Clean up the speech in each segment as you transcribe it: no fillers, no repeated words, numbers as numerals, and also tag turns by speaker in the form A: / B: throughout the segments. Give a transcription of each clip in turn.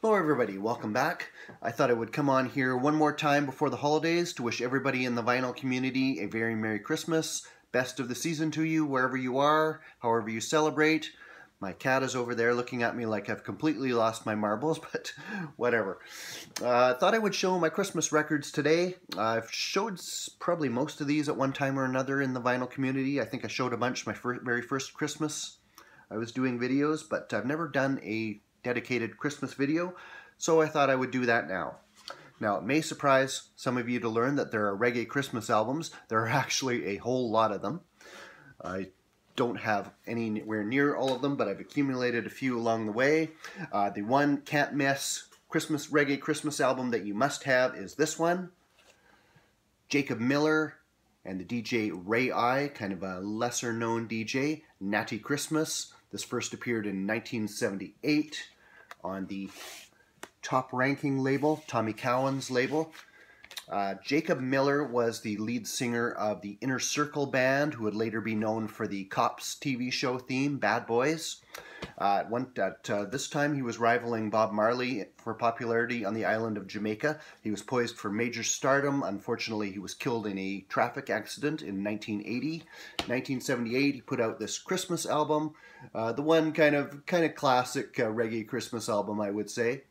A: Hello everybody, welcome back. I thought I would come on here one more time before the holidays to wish everybody in the vinyl community a very Merry Christmas. Best of the season to you, wherever you are, however you celebrate. My cat is over there looking at me like I've completely lost my marbles, but whatever. Thought I would show my Christmas records today. I've showed probably most of these at one time or another in the vinyl community. I think I showed a bunch my very first Christmas I was doing videos, but I've never done a dedicated Christmas video, so I thought I would do that now. Now, it may surprise some of you to learn that there are reggae Christmas albums. There are actually a whole lot of them. I don't have anywhere near all of them, but I've accumulated a few along the way. The one can't miss reggae Christmas album that you must have is this one. Jacob Miller and the DJ Ray I, kind of a lesser known DJ, Natty Christmas. This first appeared in 1978 on the Top Ranking label, Tommy Cowan's label. Jacob Miller was the lead singer of the Inner Circle band, who would later be known for the Cops TV show theme, Bad Boys. At this time, he was rivaling Bob Marley for popularity on the island of Jamaica. He was poised for major stardom. Unfortunately, he was killed in a traffic accident in 1980. 1978, he put out this Christmas album, the one kind of classic reggae Christmas album, I would say.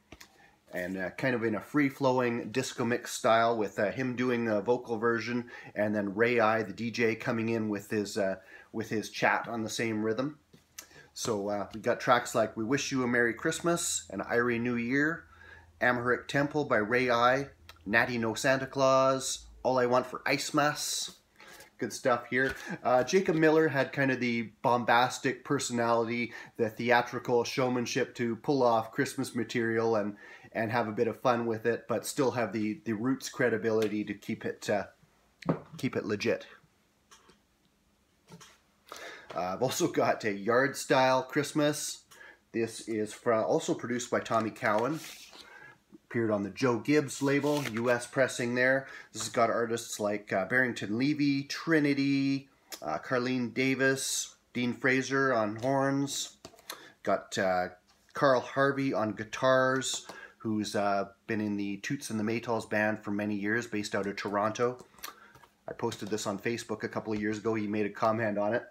A: And kind of in a free-flowing disco mix style, with him doing a vocal version, and then Ray I, the DJ, coming in with his chat on the same rhythm. So we got tracks like We Wish You a Merry Christmas and Irie New Year, Amharic Temple by Ray I, Natty No Santa Claus, All I Want for Icemas. Good stuff here. Jacob Miller had kind of the bombastic personality, the theatrical showmanship to pull off Christmas material and have a bit of fun with it, but still have the roots credibility to keep it legit. I've also got a Yard Style Christmas. This is also produced by Tommy Cowan. Appeared on the Joe Gibbs label, US pressing there. This has got artists like Barrington Levy, Trinity, Carlene Davis, Dean Fraser on horns. Got Carl Harvey on guitars, who's been in the Toots and the Maytals band for many years, based out of Toronto. I posted this on Facebook a couple of years ago. He made a comment on it.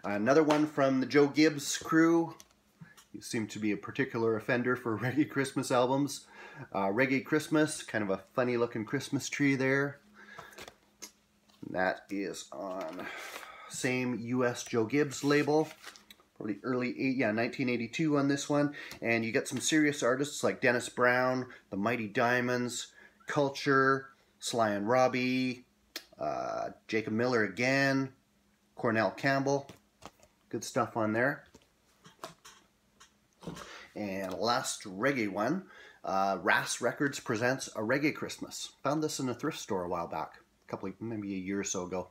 A: Another one from the Joe Gibbs crew. You seem to be a particular offender for reggae Christmas albums. Reggae Christmas, kind of a funny looking Christmas tree there. And that is on same US Joe Gibbs label. Probably early 1982 on this one. And you got some serious artists like Dennis Brown, the Mighty Diamonds, Culture, Sly and Robbie, Jacob Miller again, Cornell Campbell. Good stuff on there. And last reggae one, Ras Records presents A Reggae Christmas. Found this in a thrift store a while back, maybe a year or so ago.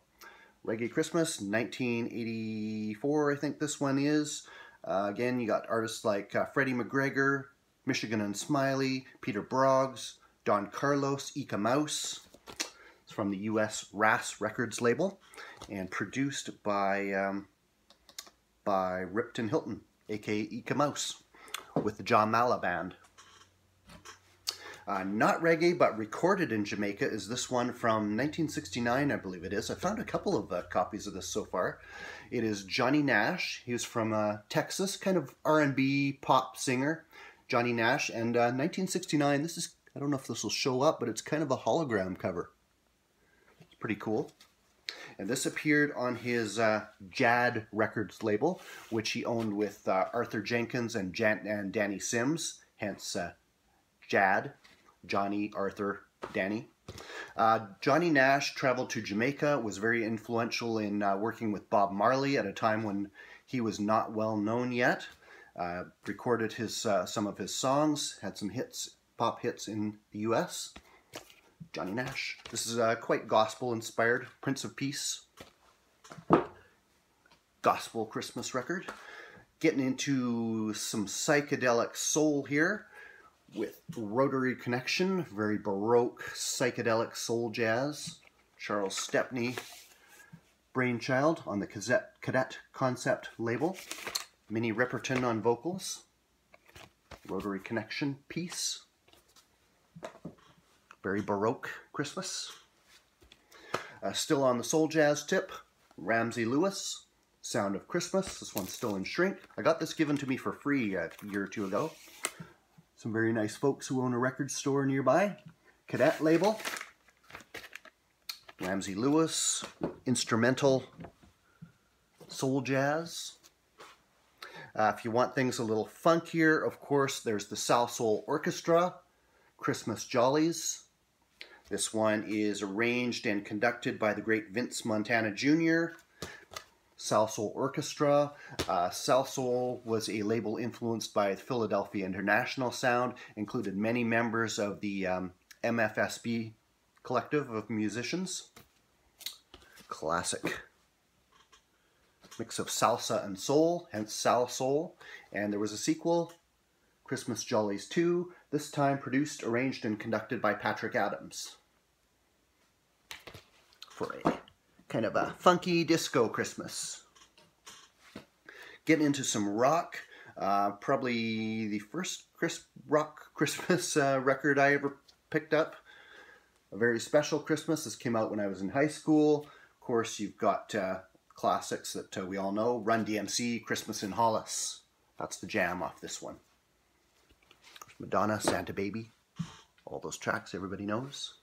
A: Reggae Christmas, 1984, I think this one is. Again, you got artists like Freddie McGregor, Michigan and Smiley, Peter Broggs, Don Carlos, Ika Mouse. It's from the US Ras Records label, and produced by Ripton Hilton, aka Ika Mouse, with the John Mala Band. Not reggae, but recorded in Jamaica is this one from 1969, I believe it is. I found a couple of copies of this so far. It is Johnny Nash. He was from Texas, kind of R&B pop singer, Johnny Nash. And 1969, this is, I don't know if this will show up, but it's kind of a hologram cover. It's pretty cool. And this appeared on his Jad Records label, which he owned with Arthur Jenkins and Danny Sims, hence Jad, Johnny, Arthur, Danny. Johnny Nash traveled to Jamaica, was very influential in working with Bob Marley at a time when he was not well known yet. Recorded some of his songs, had some hits, pop hits in the US. Johnny Nash. This is quite gospel-inspired. Prince of Peace. Gospel Christmas record. Getting into some psychedelic soul here with Rotary Connection. Very baroque psychedelic soul jazz. Charles Stepney brainchild on the Cadet Concept label. Minnie Riperton on vocals. Rotary Connection piece. Very Baroque Christmas. Still on the soul jazz tip, Ramsey Lewis, Sound of Christmas. This one's still in shrink. I got this given to me for free a year or two ago. Some very nice folks who own a record store nearby. Cadet label. Ramsey Lewis, instrumental soul jazz. If you want things a little funkier, of course, there's the Salsoul Orchestra, Christmas Jollies. This one is arranged and conducted by the great Vince Montana Jr. Salsoul Orchestra. Salsoul was a label influenced by Philadelphia International Sound, included many members of the MFSB collective of musicians. Classic mix of salsa and soul, hence Salsoul. And there was a sequel, Christmas Jollies 2, this time produced, arranged, and conducted by Patrick Adams. For a kind of a funky disco Christmas. Getting into some rock. Probably the first rock Christmas record I ever picked up. A very special Christmas. This came out when I was in high school. Of course, you've got classics that we all know. Run DMC, Christmas in Hollis. That's the jam off this one. Madonna, Santa Baby. All those tracks everybody knows.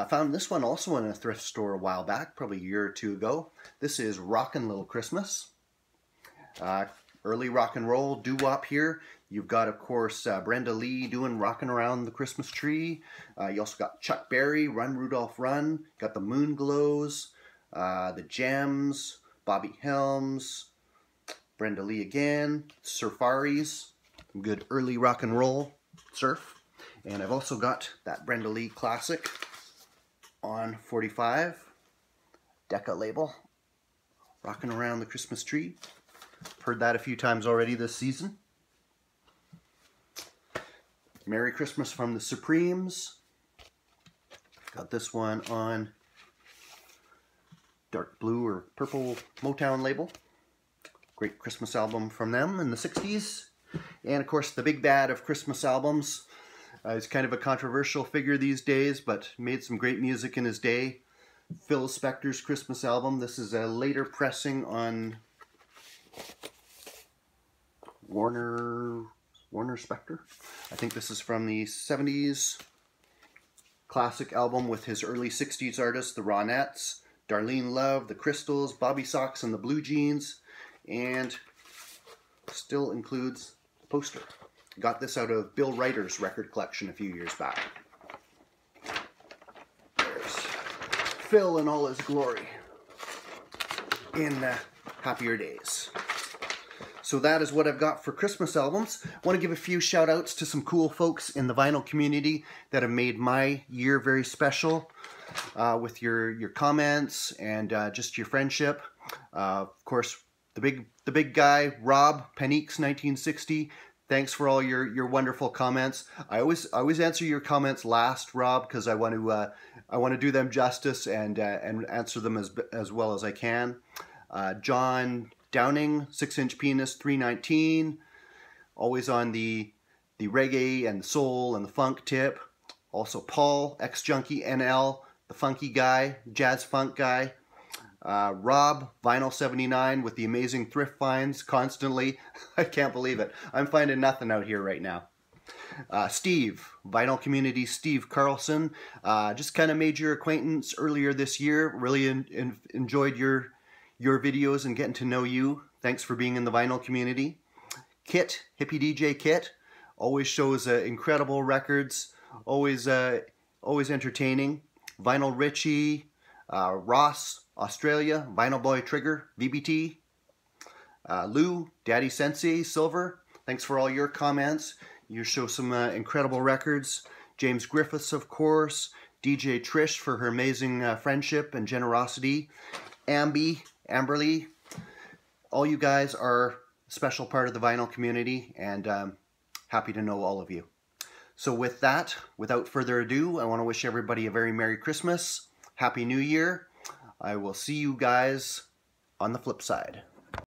A: Found this one also in a thrift store a while back, probably a year or two ago. This is Rockin' Little Christmas. Early rock and roll doo-wop here. You've got, of course, Brenda Lee doing Rockin' Around the Christmas Tree. You also got Chuck Berry, Run Rudolph Run. Got the Moonglows, the Gems, Bobby Helms, Brenda Lee again, Surfaris, good early rock and roll surf. And I've also got that Brenda Lee classic on 45, Decca label, Rockin' Around the Christmas Tree. Heard that a few times already this season. Merry Christmas from the Supremes. Got this one on dark blue or purple Motown label. Great Christmas album from them in the 60s. And of course the big bad of Christmas albums. He's kind of a controversial figure these days, but made some great music in his day. Phil Spector's Christmas album. This is a later pressing on Warner Spector. I think this is from the 70s. Classic album with his early 60s artists, the Ronettes, Darlene Love, the Crystals, Bobby Sox and the Blue Jeans, and still includes the poster. Got this out of Bill Ryder's record collection a few years back. There's Phil in all his glory in happier days. So that is what I've got for Christmas albums. I want to give a few shout outs to some cool folks in the vinyl community that have made my year very special with your comments and just your friendship. Of course, the big guy, Rob, Paniques 1960. Thanks for all your wonderful comments. I always answer your comments last, Rob, because I want to do them justice and answer them as well as I can. John Downing, 6-inch Penis 319, always on the reggae and the soul and the funk tip. Also Paul, ex-junkie NL, the funky guy, jazz funk guy. Rob, Vinyl 79 with the amazing thrift finds constantly. I can't believe it. I'm finding nothing out here right now. Steve, Vinyl Community Steve Carlson. Just kind of made your acquaintance earlier this year. Really enjoyed your videos and getting to know you. Thanks for being in the vinyl community. Kit, Hippie DJ Kit, always shows incredible records, always entertaining. Vinyl Richie, Ross, Australia, Vinyl Boy Trigger, VBT. Lou, Daddy Sensei, Silver, thanks for all your comments. You show some incredible records. James Griffiths, of course. DJ Trish for her amazing friendship and generosity. Amberly, all you guys are a special part of the vinyl community, and happy to know all of you. So with that, without further ado, I want to wish everybody a very Merry Christmas, Happy New Year. I will see you guys on the flip side.